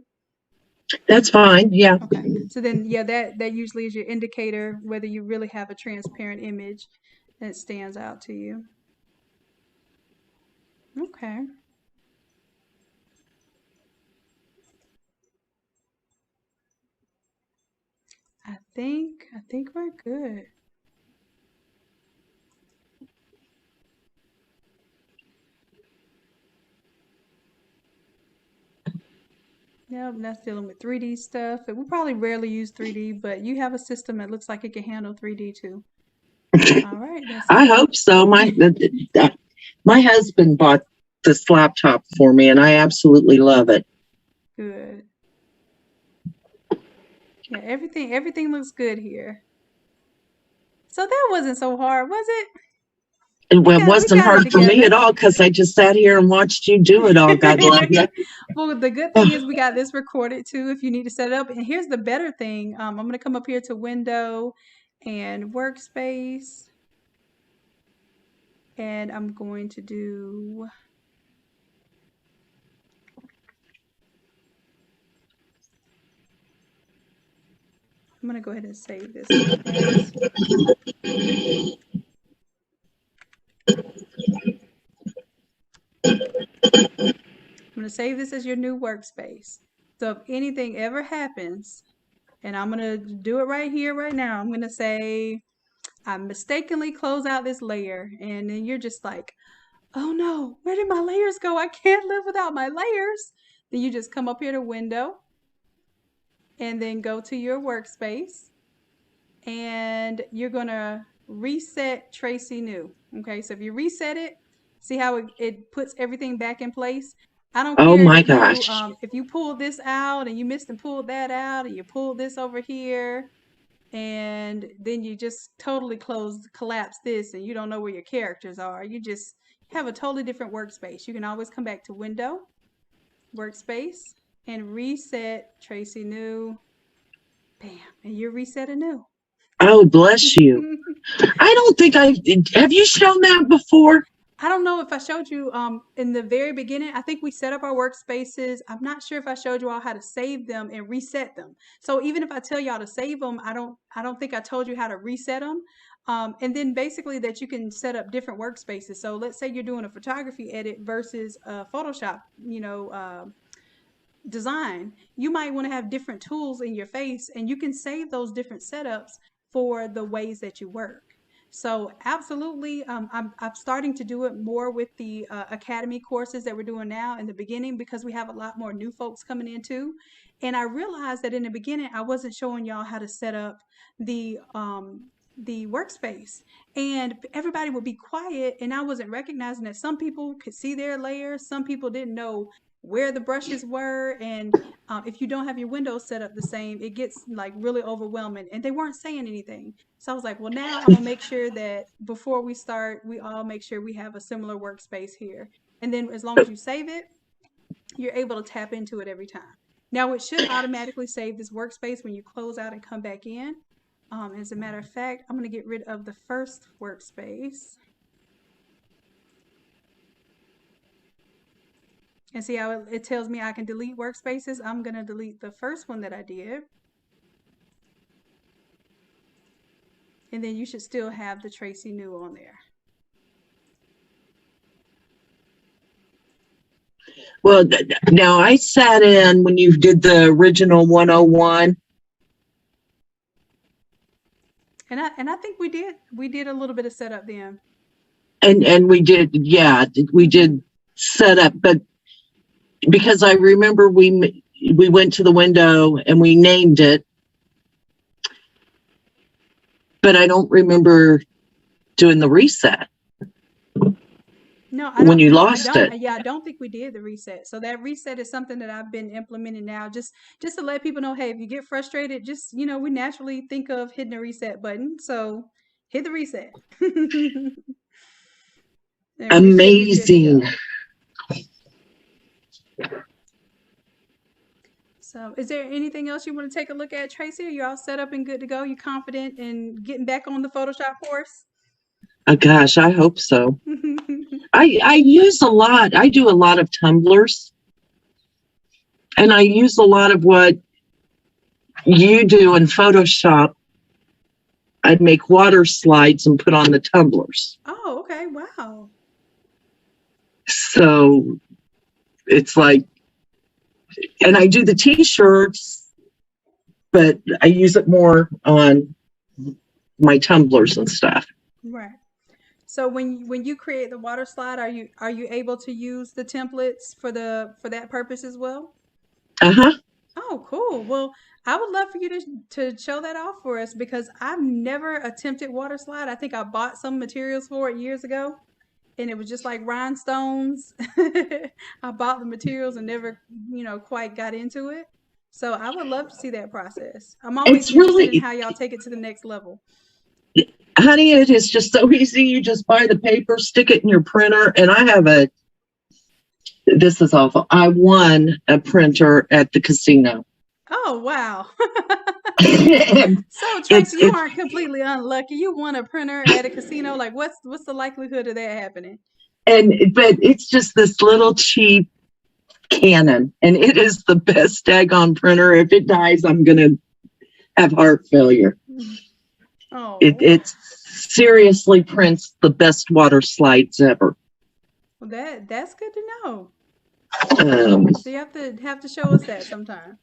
That's fine. Yeah. Okay. So then, yeah, that usually is your indicator whether you really have a transparent image that stands out to you. Okay. I think we're good. Yep, that's dealing with 3D stuff. We probably rarely use 3D, but you have a system that looks like it can handle 3D too. All right, that's I good. hope so. My husband bought this laptop for me, and I absolutely love it. Good. Yeah, everything looks good here. So that wasn't so hard, was it? It We wasn't got it hard for me together. at all because I just sat here and watched you do it all. God love you. Well, the good thing is we got this recorded too if you need to set it up. And here's the better thing. I'm going to come up here to Window and Workspace. And I'm going to do... I'm going to go ahead and save this real fast. to save this as your new workspace. So if anything ever happens, and I'm going to do it right here, right now, I'm going to say I mistakenly close out this layer, and then you're just like, oh no, where did my layers go? I can't live without my layers. Then you just come up here to Window, and then go to your workspace, and you're going to reset Tracy New. Okay, so if you reset it, see how it puts everything back in place. I don't Oh care my if gosh. if you pulled this out and you missed and pulled that out, and you pulled this over here, and then you just totally collapse this, and you don't know where your characters are. You just have a totally different workspace. You can always come back to Window, Workspace, and reset Tracy New. Bam, and you're reset anew. Oh, bless you. I don't think have you shown that before? I don't know if I showed you in the very beginning. I think we set up our workspaces. I'm not sure if I showed you all how to save them and reset them. So even if I tell y'all to save them, I don't think I told you how to reset them. And then basically that you can set up different workspaces. So let's say you're doing a photography edit versus a Photoshop, design. You might want to have different tools in your face, and you can save those different setups for the ways that you work. So absolutely, I'm starting to do it more with the academy courses that we're doing now in the beginning, because we have a lot more new folks coming in too. And I realized that in the beginning, I wasn't showing y'all how to set up the workspace, and everybody would be quiet, and I wasn't recognizing that some people could see their layers, some people didn't know where the brushes were, and if you don't have your windows set up the same, it gets like really overwhelming, and they weren't saying anything. So I was like, well, now I'm gonna make sure that before we start, we all make sure we have a similar workspace here, and then as long as you save it, you're able to tap into it every time. Now it should automatically save this workspace when you close out and come back in. As a matter of fact, I'm going to get rid of the first workspace. And see how it tells me I can delete workspaces? I'm going to delete the first one that I did. And then you should still have the Tracy New on there. Well, now I sat in when you did the original 101. And I think we did a little bit of setup then. And we did, yeah, we did set up, but because I remember we went to the window and we named it, but I don't remember doing the reset. No, when you lost it. Yeah, I don't think we did the reset. So that reset is something that I've been implementing now, just to let people know, hey, if you get frustrated, just, we naturally think of hitting the reset button. So hit the reset. Amazing. So is there anything else you want to take a look at, Tracy? Are you all set up and good to go? You confident in getting back on the Photoshop course? Oh, gosh, I hope so. I use a lot. I do a lot of tumblers. And I use a lot of what you do in Photoshop. I'd make water slides and put on the tumblers. Oh, okay. Wow. So it's like, and I do the t-shirts, but I use it more on my tumblers and stuff. Right. So when you create the water slide, are you able to use the templates for that purpose as well? Uh-huh. Oh, cool. Well, I would love for you to show that off for us, because I've never attempted water slide. I think I bought some materials for it years ago, and it was just like rhinestones. I bought the materials and never, quite got into it. So I would love to see that process. I'm always interested in how y'all take it to the next level. Honey, it is just so easy. You just buy the paper, stick it in your printer, and I have this is awful. I won a printer at the casino. Oh, wow. So Tracy, you aren't completely unlucky. You won a printer at a casino. Like, what's the likelihood of that happening? But it's just this little cheap Canon, and it is the best daggone printer. If it dies, I'm gonna have heart failure. Oh. It seriously prints the best water slides ever. Well, that's good to know. So you have to show us that sometime.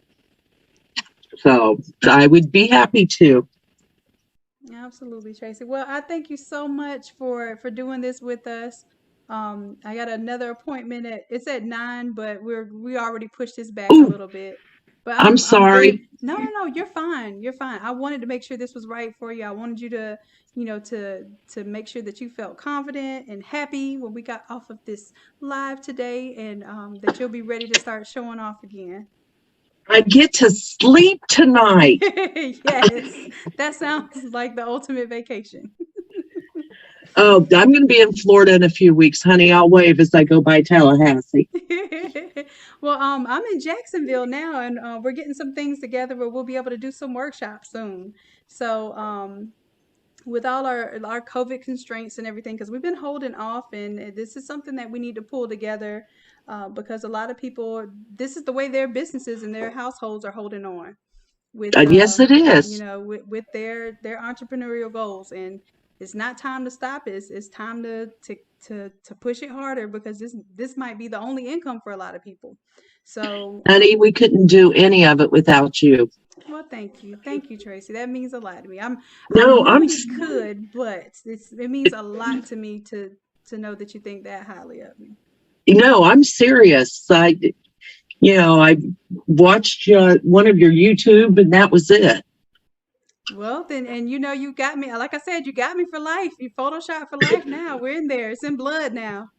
So I would be happy to. Absolutely, Tracy. Well, I thank you so much for doing this with us. I got another appointment it's at 9, but we already pushed this back a Ooh, little bit. But I'm I'm very sorry. no, you're fine. You're fine. I wanted to make sure this was right for you. I wanted you to, to make sure that you felt confident and happy when we got off of this live today, and that you'll be ready to start showing off again. I get to sleep tonight. Yes, that sounds like the ultimate vacation. Oh, I'm going to be in Florida in a few weeks, honey. I'll wave as I go by Tallahassee. Well, I'm in Jacksonville now, and we're getting some things together where we'll be able to do some workshops soon. So, with all our COVID constraints and everything, because we've been holding off, and this is something that we need to pull together, because a lot of people, this is the way their businesses and their households are holding on with Yes, it is. with their entrepreneurial goals, and it's not time to stop. It's time to push it harder, because this might be the only income for a lot of people. So Honey, we couldn't do any of it without you. well, thank you, Tracy. That means a lot to me. I No, knew you could, but it means a lot to me to know that you think that highly of me. I'm serious. I watched one of your YouTube, and that was it. Well, then, and you got me. Like I said, you got me for life. You Photoshop for life now. We're in there. It's in blood now.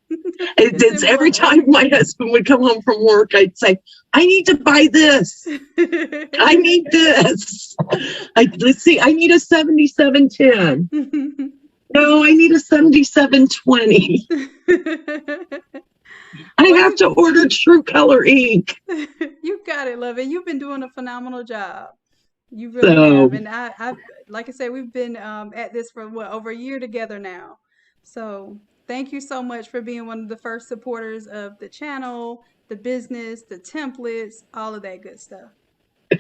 It's every time my husband would come home from work, I'd say, I need to buy this. I need this. Let's see, I need a 7710. No, I need a 7720. I have to order True Color ink. You got it, love it. You've been doing a phenomenal job. You really have. And I like I said, we've been at this for over a year together now. So thank you so much for being one of the first supporters of the channel, the business, the templates, all of that good stuff.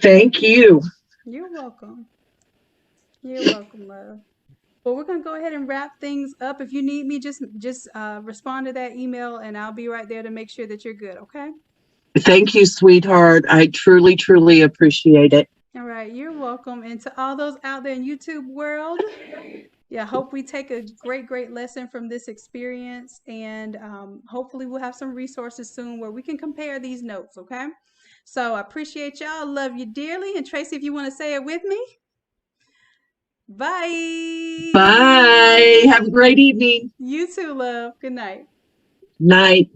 Thank you. You're welcome. You're welcome, love. Well, we're gonna go ahead and wrap things up. If you need me, just respond to that email, and I'll be right there to make sure that you're good. Okay. Thank you, sweetheart. I truly, truly appreciate it. All right, you're welcome. And to all those out there in YouTube world, yeah, hope we take a great lesson from this experience, and hopefully we'll have some resources soon where we can compare these notes. Okay. So I appreciate y'all. Love you dearly. And Tracy, if you want to say it with me. Bye. Bye. Have a great evening. You too, love. Good night. Night.